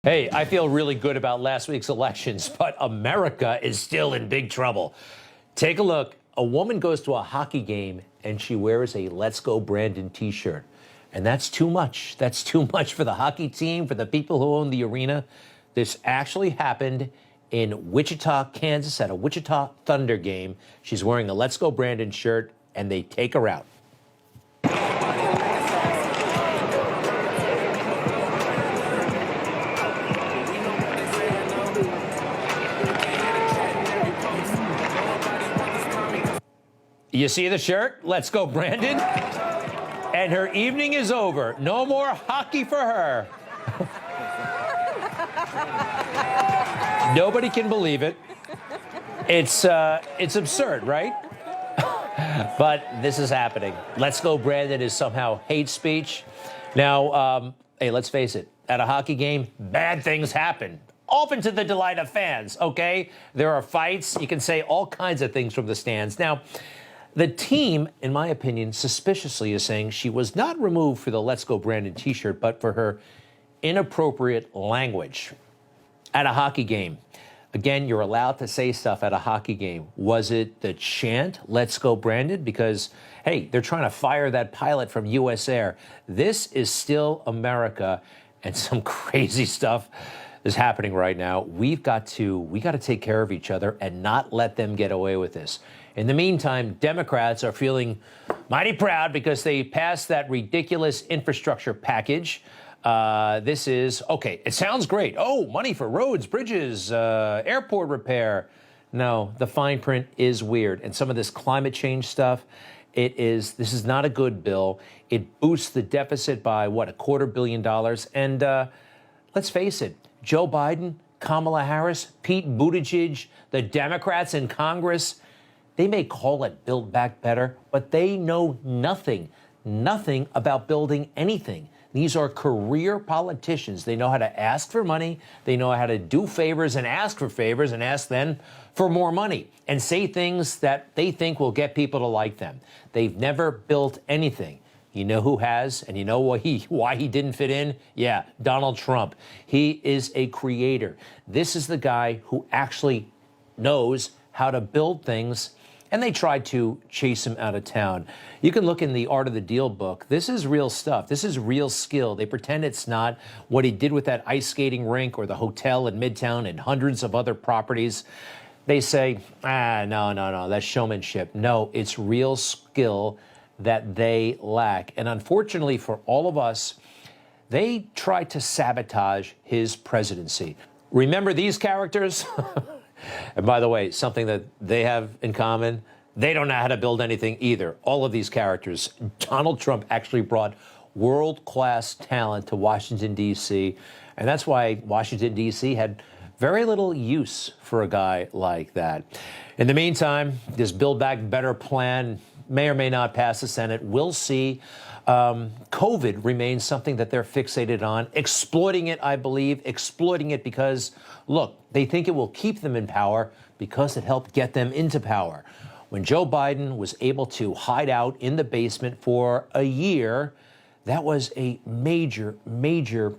Hey, I feel really good about last week's elections, but America is still in big trouble. Take a look. A woman goes to a hockey game and she wears a Let's Go Brandon t-shirt. And that's too much. That's too much for the hockey team, for the people who own the arena. This actually happened in Wichita, Kansas, at a Wichita Thunder game. She's wearing a Let's Go Brandon shirt and they take her out. You see the shirt? Let's go, Brandon. And her evening is over. No more hockey for her. Nobody can believe it. It's absurd, right? But this is happening. Let's go, Brandon is somehow hate speech. Now, hey, let's face it. At a hockey game, bad things happen. Often to the delight of fans, okay? There are fights. You can say all kinds of things from the stands. Now, the team, in my opinion, suspiciously is saying she was not removed for the Let's Go Brandon t-shirt, but for her inappropriate language at a hockey game. Again, you're allowed to say stuff at a hockey game. Was it the chant, Let's Go Brandon? Because, hey, they're trying to fire that pilot from US Air. This is still America, and some crazy stuff is happening right now. We got to take care of each other and not let them get away with this. In the meantime, Democrats are feeling mighty proud because they passed that ridiculous infrastructure package. This is, okay, it sounds great. Oh, money for roads, bridges, airport repair. No, the fine print is weird. And some of this climate change stuff, this is not a good bill. It boosts the deficit by, what, $250 million? And let's face it, Joe Biden, Kamala Harris, Pete Buttigieg, the Democrats in Congress, they may call it Build Back Better, but they know nothing about building anything. These are career politicians. They know how to ask for money. They know how to do favors and ask for favors and ask then for more money and say things that they think will get people to like them. They've never built anything. You know who has, and you know why he didn't fit in? Yeah, Donald Trump. He is a creator. This is the guy who actually knows how to build things, and they tried to chase him out of town. You can look in the Art of the Deal book. This is real stuff. This is real skill. They pretend it's not. What he did with that ice skating rink or the hotel in Midtown and hundreds of other properties, they say, no, that's showmanship. No, it's real skill that they lack. And unfortunately for all of us, they tried to sabotage his presidency. Remember these characters? And by the way, something that they have in common, they don't know how to build anything either. All of these characters. Donald Trump actually brought world-class talent to Washington, D.C., and that's why Washington, D.C. had very little use for a guy like that. In the meantime, this Build Back Better plan may or may not pass the Senate. We'll see. COVID remains something that they're fixated on, exploiting it, I believe, exploiting it because, look, they think it will keep them in power because it helped get them into power. When Joe Biden was able to hide out in the basement for a year, that was a major, major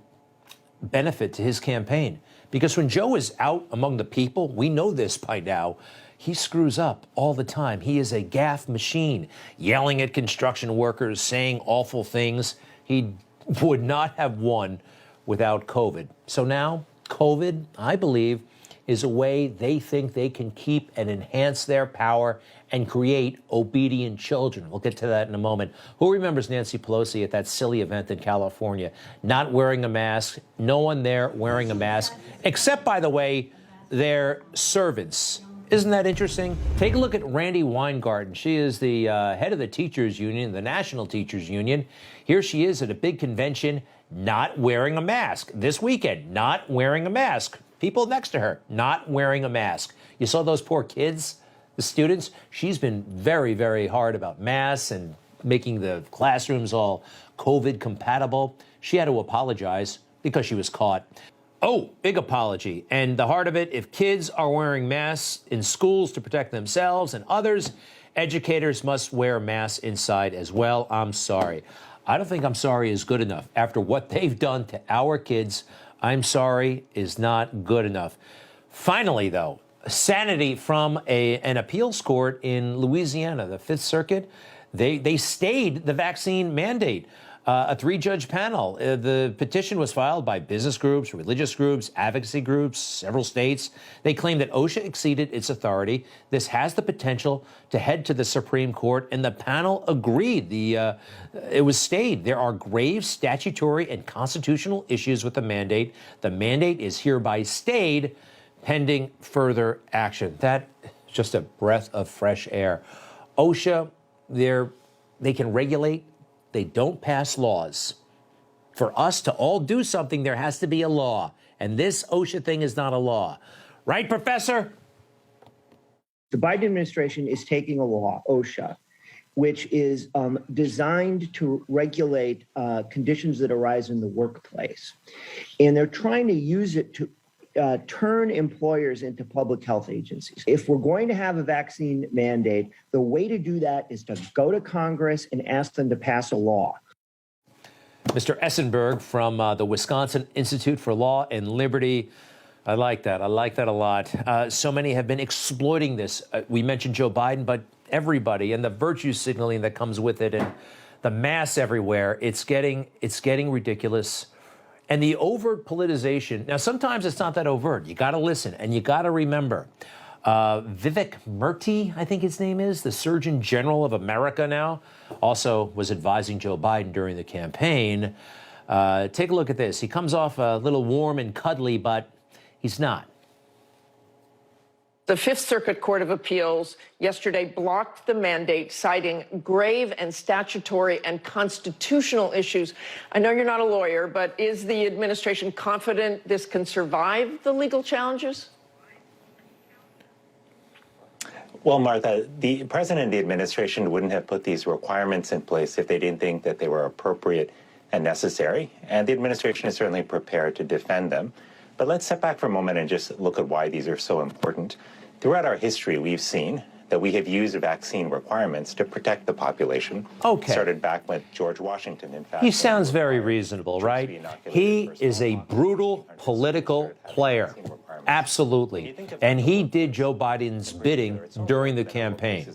benefit to his campaign. Because when Joe is out among the people, we know this by now, he screws up all the time. He is a gaffe machine, yelling at construction workers, saying awful things. He would not have won without COVID. So now, COVID, I believe, is a way they think they can keep and enhance their power and create obedient children. We'll get to that in a moment. Who remembers Nancy Pelosi at that silly event in California, not wearing a mask, no one there wearing a mask, except, by the way, their servants. Isn't that interesting? Take a look at Randi Weingarten. She is the head of the teachers union, the National Teachers Union. Here she is at a big convention, not wearing a mask. This weekend, not wearing a mask. People next to her, not wearing a mask. You saw those poor kids, the students? She's been very, very hard about masks and making the classrooms all COVID compatible. She had to apologize because she was caught. Oh, big apology. And the heart of it, if kids are wearing masks in schools to protect themselves and others, educators must wear masks inside as well. I'm sorry. I don't think I'm sorry is good enough. After what they've done to our kids, I'm sorry, is not good enough. Finally, though, sanity from an appeals court in Louisiana, the Fifth Circuit. They stayed the vaccine mandate. A three-judge panel. The petition was filed by business groups, religious groups, advocacy groups, several states. They claim that OSHA exceeded its authority. This has the potential to head to the Supreme Court, and the panel agreed. It was stayed. There are grave statutory and constitutional issues with the mandate. The mandate is hereby stayed pending further action. That is just a breath of fresh air. OSHA, they can regulate. They don't pass laws. For us to all do something, there has to be a law. And this OSHA thing is not a law. Right, Professor? The Biden administration is taking a law, OSHA, which is designed to regulate conditions that arise in the workplace. And they're trying to use it to turn employers into public health agencies. If we're going to have a vaccine mandate, the way to do that is to go to Congress and ask them to pass a law. Mr. Essenberg from the Wisconsin Institute for Law and Liberty. I like that. I like that a lot. So many have been exploiting this. We mentioned Joe Biden, but everybody, and the virtue signaling that comes with it, and the mass everywhere. It's getting ridiculous. And the overt politicization. Now, sometimes it's not that overt. You got to listen, and you got to remember. Vivek Murthy, I think his name is, the Surgeon General of America now, also was advising Joe Biden during the campaign. Take a look at this. He comes off a little warm and cuddly, but he's not. The Fifth Circuit Court of Appeals yesterday blocked the mandate, citing grave and statutory and constitutional issues. I know you're not a lawyer, but is the administration confident this can survive the legal challenges? Well, Martha, the president and the administration wouldn't have put these requirements in place if they didn't think that they were appropriate and necessary. And the administration is certainly prepared to defend them. But let's step back for a moment and just look at why these are so important. Throughout our history, we've seen that we have used vaccine requirements to protect the population. Okay. Started back with George Washington, in fact. He sounds very reasonable, right? He is a brutal political player. Absolutely. And he did Joe Biden's bidding during the campaign.